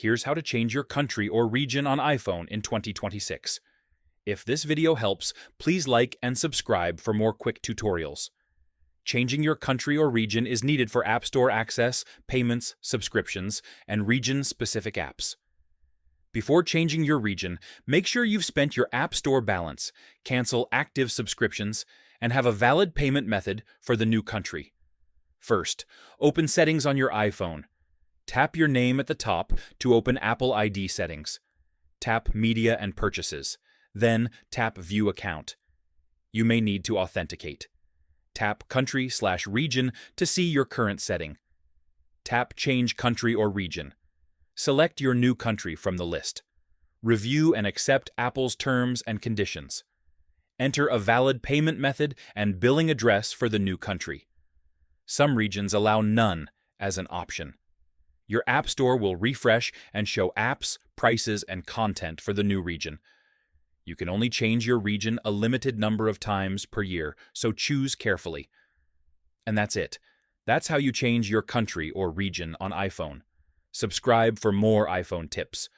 Here's how to change your country or region on iPhone in 2026. If this video helps, please like and subscribe for more quick tutorials. Changing your country or region is needed for App Store access, payments, subscriptions, and region-specific apps. Before changing your region, make sure you've spent your App Store balance, cancel active subscriptions, and have a valid payment method for the new country. First, open Settings on your iPhone. Tap your name at the top to open Apple ID settings. Tap Media and Purchases. Then tap View Account. You may need to authenticate. Tap Country/Region to see your current setting. Tap Change Country or Region. Select your new country from the list. Review and accept Apple's terms and conditions. Enter a valid payment method and billing address for the new country. Some regions allow none as an option. Your App Store will refresh and show apps, prices, and content for the new region. You can only change your region a limited number of times per year, so choose carefully. And that's it. That's how you change your country or region on iPhone. Subscribe for more iPhone tips.